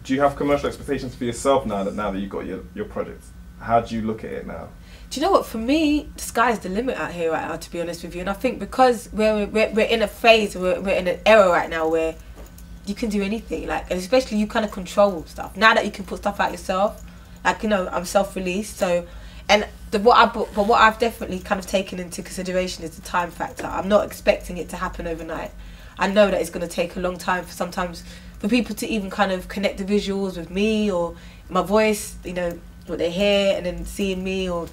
Do you have commercial expectations for yourself now that you've got your projects? How do you look at it now? Do you know what? For me, the sky's the limit out here right now, to be honest with you. And I think because we're in a phase, we're in an era right now where you can do anything. Like, and especially you kind of control stuff. Now that you can put stuff out yourself, like, you know, I'm self-released, so, and what I've definitely kind of taken into consideration is the time factor. I'm not expecting it to happen overnight. I know that it's going to take a long time sometimes for people to even kind of connect the visuals with me or my voice, you know, what they hear, and then seeing me or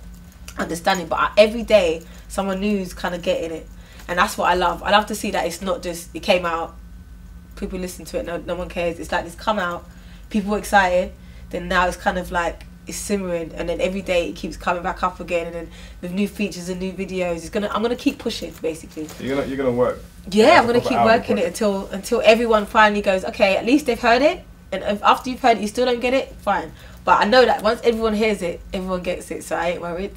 understanding. But every day someone new's kind of getting it, and that's what I love. I love to see that it's not just it came out, people listen to it, no one cares. It's like it's come out, people were excited, then now it's kind of like it's simmering, and then every day it keeps coming back up again, and then with new features and new videos, I'm gonna keep pushing basically. You're gonna work. Yeah, I'm gonna keep working it until everyone finally goes, okay, at least they've heard it, and if after you've heard it you still don't get it, fine. But I know that once everyone hears it, everyone gets it, so I ain't worried.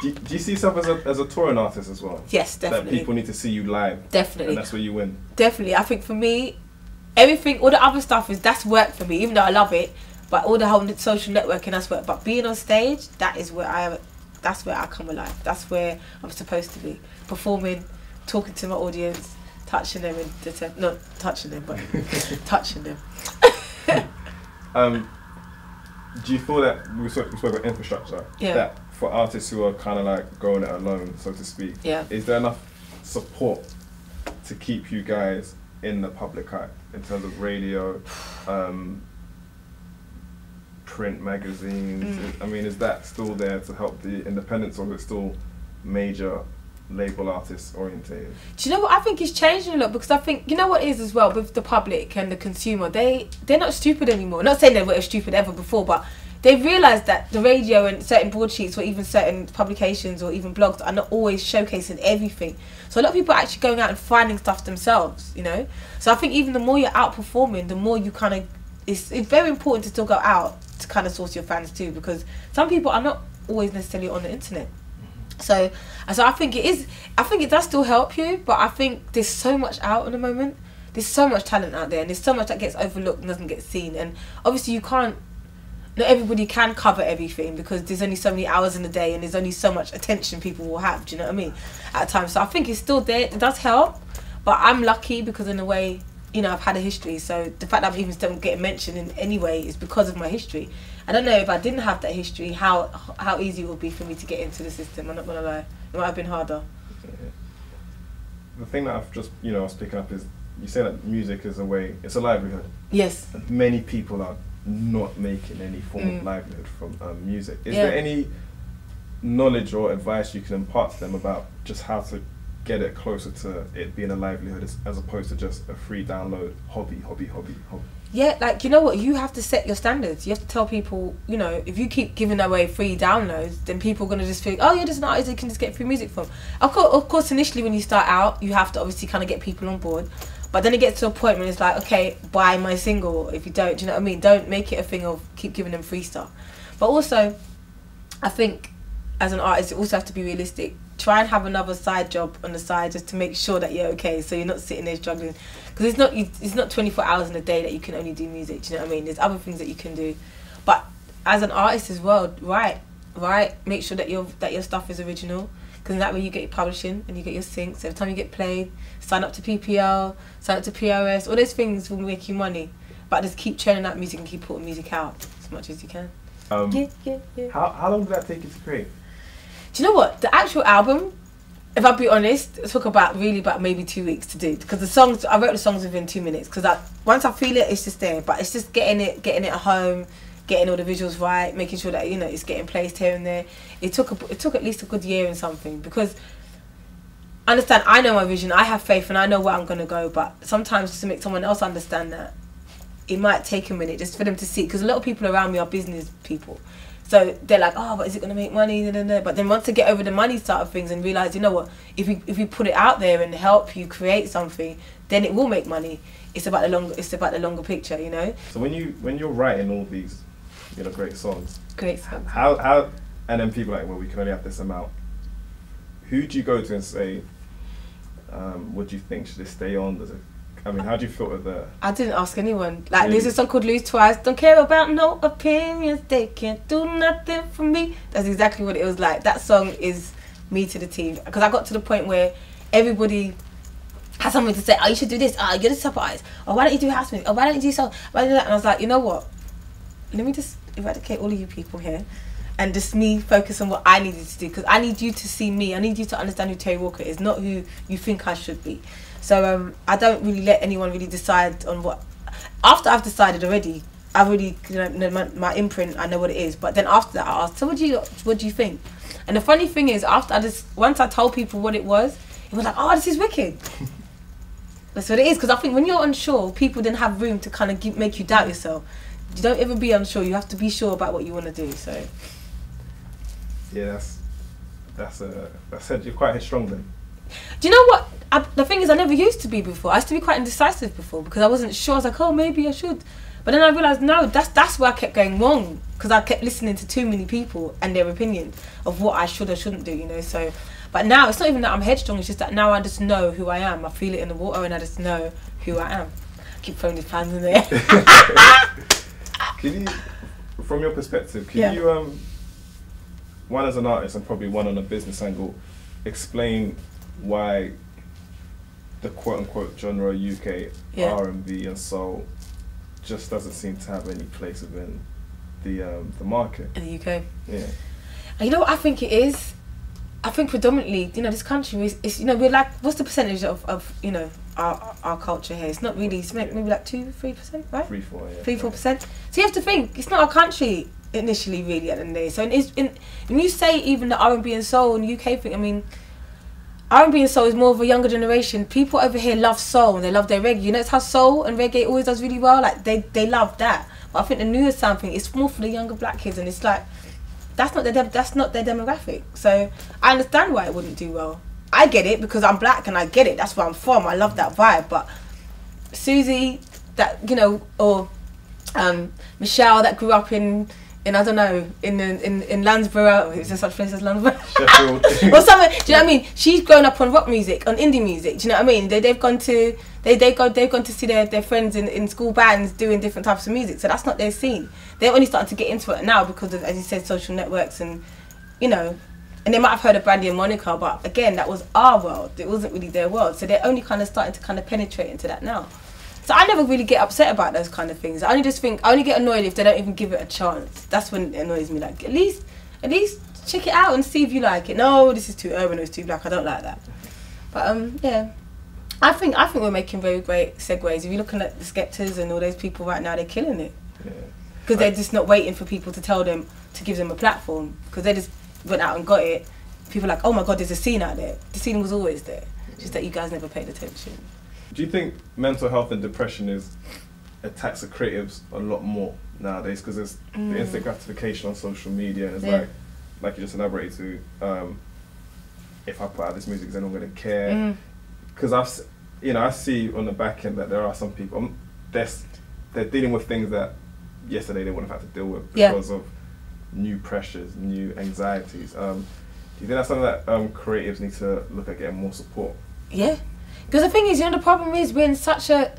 do you see yourself as a touring artist as well? Yes, definitely. That people need to see you live. Definitely. And that's where you win. Definitely. I think for me, everything, all the other stuff that's work for me, even though I love it. But all the whole social networking, that's work. But being on stage, that's where I come alive. That's where I'm supposed to be. Performing, talking to my audience, touching them, and not touching them, but touching them. Do you feel that we spoke about infrastructure? Yeah. That for artists who are kind of like going it alone, so to speak, yeah, is there enough support to keep you guys in the public eye in terms of radio, print magazines? I mean, is that still there to help the independents, or is it still major label artists orientated? Do you know what? I think it's changing a lot, because I think, you know what it is as well with the public and the consumer, they're not stupid anymore. Not saying they were stupid ever before, but they've realised that the radio and certain broadsheets or even certain publications or even blogs are not always showcasing everything. So a lot of people are actually going out and finding stuff themselves, you know. So I think even the more you're outperforming, the more you kind of, it's very important to still go out to kind of source your fans too, because some people are not always necessarily on the internet. So I think it does still help you, but I think there's so much out at the moment. There's so much talent out there, and there's so much that gets overlooked and doesn't get seen. And obviously not everybody can cover everything, because there's only so many hours in the day, and there's only so much attention people will have, do you know what I mean, at a time. So I think it's still there, it does help, but I'm lucky because in a way, you know, I've had a history, so the fact that I'm even still getting mentioned in any way is because of my history. I don't know if I didn't have that history, how easy it would be for me to get into the system. I'm not gonna lie, it might have been harder. The thing that I've just, you know, I was picking up is, you say that music is it's a livelihood. Yes. And many people are not making any form of livelihood from music. Is there any knowledge or advice you can impart to them about just how to get it closer to it being a livelihood as opposed to just a free download hobby? Yeah, like, you know what, you have to set your standards. You have to tell people, you know, if you keep giving away free downloads, then people are going to just think, oh yeah, there's an artist you can just get free music from. Of course, initially when you start out, you have to obviously kind of get people on board. But then it gets to a point when it's like, okay, buy my single. If you don't, do you know what I mean? Don't make it a thing of keep giving them free stuff. But also, I think as an artist, you also have to be realistic. Try and have another side job on the side just to make sure that you're okay, so you're not sitting there struggling. Because it's not 24 hours in a day that you can only do music, do you know what I mean? There's other things that you can do. But as an artist as well, right, make sure that your stuff is original. Because that way you get your publishing and you get your syncs. Every time you get played, sign up to PPL, sign up to PRS. All those things will make you money. But just keep churning out music and keep putting music out as much as you can. Yeah. How long did that take you to create? Do you know what? The actual album, if I'll be honest, it took about maybe 2 weeks to do. Because I wrote the songs within 2 minutes. Because once I feel it, it's just there. But it's just getting it at home, getting all the visuals right, making sure that, you know, it's getting placed here and there. It took at least a good year and something, because understand, I know my vision, I have faith, and I know where I'm gonna go. But sometimes just to make someone else understand that, it might take a minute just for them to see. Because a lot of people around me are business people, so they're like, oh, but is it gonna make money? But then once they get over the money side of things and realize, you know what, if we put it out there and help you create something, then it will make money. It's about the longer picture, you know. So when you're writing all these, you know, great songs. How, and then people are like, well, we can only have this amount. Who do you go to and say, what do you think, should it stay on? Does it I mean, how do you feel with that? I didn't ask anyone. Like, Really? there's a song called Lose Twice. Don't care about no opinions. They can't do nothing for me. That's exactly what it was like. That song is me to the team. Because I got to the point where everybody has something to say. Oh, you should do this. Oh, you're the surprise. Oh, why don't you do house music? Oh, why don't you do so? Why don't you do that? And I was like, you know what? Let me just eradicate all of you people here. And just me focus on what I needed to do. Because I need you to see me. I need you to understand who Terri Walker is. Not who you think I should be. So I don't really let anyone really decide on what. After I've decided already, I've already, you know, my imprint. I know what it is. But then after that, I asked, so what do you think? And the funny thing is, once I told people what it was like, oh, this is wicked. That's what it is. Because I think when you're unsure, people then have room to kind of make you doubt yourself. You don't ever be unsure. You have to be sure about what you want to do. So yeah, that's said you're quite headstrong then. Do you know what? The thing is, I never used to be before. I used to be quite indecisive before because I wasn't sure. I was like, oh, maybe I should. But then I realised, no, that's where I kept going wrong because I kept listening to too many people and their opinion of what I should or shouldn't do, you know. So, but now it's not even that I'm headstrong. It's just that now I just know who I am. I feel it in the water and I just know who I am. I keep throwing these fans in there. Can you, from your perspective, can you, one as an artist and probably one on a business angle, explain why the quote-unquote genre UK R&B and soul just doesn't seem to have any place within the market in the UK? Yeah. And you know what I think it is? I think predominantly, you know, this country is, you know, we're like, what's the percentage of you know, our culture here? It's not really, it's maybe like 2-3%, right? 3-4%. So you have to think, it's not our country initially, really, at the end of the day. So when you say even the R&B and soul and UK thing, I mean, R&B and soul is more of a younger generation. People over here love soul and they love their reggae. You know, it's how soul and reggae always does really well. Like they love that. But I think the newer sound thing is more for the younger black kids, and it's like that's not their demographic. So I understand why it wouldn't do well. I get it because I'm black and I get it. That's where I'm from. I love that vibe. But Susie, that, you know, or Michelle that grew up in I don't know, in Landsborough, is there such a place as Landsborough? Sheffield. Or something. Do you know what I mean? She's grown up on rock music, on indie music. Do you know what I mean? They've gone to see their friends in school bands doing different types of music. So that's not their scene. They're only starting to get into it now because of, as you said, social networks and, you know, and they might have heard of Brandy and Monica, but again, that was our world. It wasn't really their world. So they're only kind of starting to kind of penetrate into that now. So I never really get upset about those kind of things. I only get annoyed if they don't even give it a chance. That's when it annoys me. Like, at least check it out and see if you like it. No, this is too urban or it's too black. I don't like that. But yeah, I think we're making very great segues. If you're looking at the Skeptors and all those people right now, they're killing it. Because they're just not waiting for people to tell them, to give them a platform. Because they just went out and got it. People are like, oh my God, there's a scene out there. The scene was always there. Just that you guys never paid attention. Do you think mental health and depression attacks the creatives a lot more nowadays? Because there's the instant gratification on social media, and it's like you just elaborated to, if I put out this music, they're not going to care. Because I see on the back end that there are some people, they're dealing with things that yesterday they wouldn't have had to deal with because of new pressures, new anxieties. Do you think that's something that creatives need to look at getting more support? Yeah. Because the thing is, you know, the problem is we're in it's such a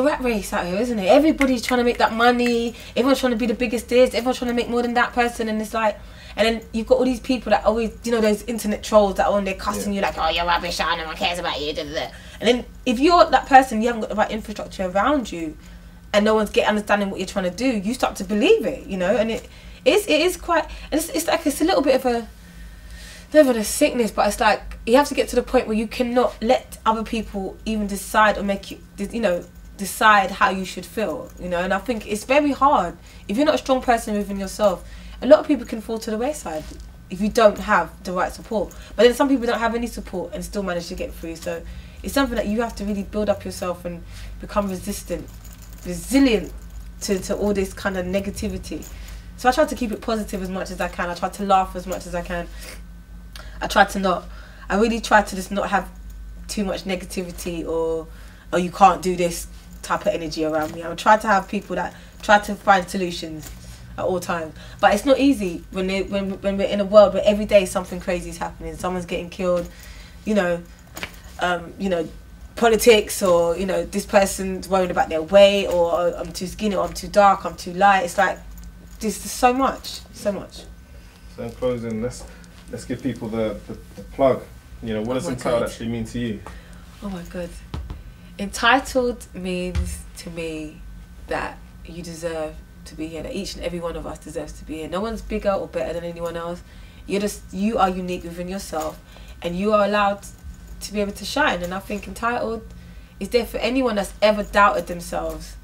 rat race out here, isn't it? Everybody's trying to make that money. Everyone's trying to be the biggest this. Everyone's trying to make more than that person. And it's like, and then you've got all these people that always, you know, those internet trolls that are on there cussing you like, oh, you're rubbish, no one cares about you. Da, da, da. And then if you're that person, you haven't got the right infrastructure around you and no one's understanding what you're trying to do, you start to believe it, you know? And it is quite, and it's a little bit of a, not even a sickness, but it's like you have to get to the point where you cannot let other people even decide or make you, you know, decide how you should feel, you know. And I think it's very hard if you're not a strong person within yourself. A lot of people can fall to the wayside if you don't have the right support. But then some people don't have any support and still manage to get through. So it's something that you have to really build up yourself and become resilient to all this kind of negativity. So I try to keep it positive as much as I can. I try to laugh as much as I can. I really try to just not have too much negativity or you can't do this type of energy around me. I try to have people that try to find solutions at all times. But it's not easy when we're in a world where every day something crazy is happening. Someone's getting killed, you know, politics, or you know, this person's worried about their weight, or I'm too skinny, or I'm too dark, I'm too light. It's like there's so much. So in closing, let's give people the plug. You know, what does entitled actually mean to you? Oh my god, entitled means to me that you deserve to be here. That each and every one of us deserves to be here. No one's bigger or better than anyone else. You are unique within yourself, and you are allowed to be able to shine. And I think entitled is there for anyone that's ever doubted themselves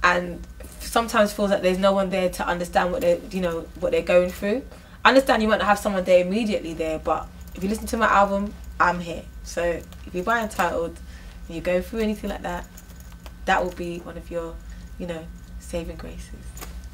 and sometimes feels like there's no one there to understand what they're going through. I understand you might not have someone there immediately there, but if you listen to my album, I'm here. So if you buy entitled and you're going through anything like that, that will be one of your, saving graces.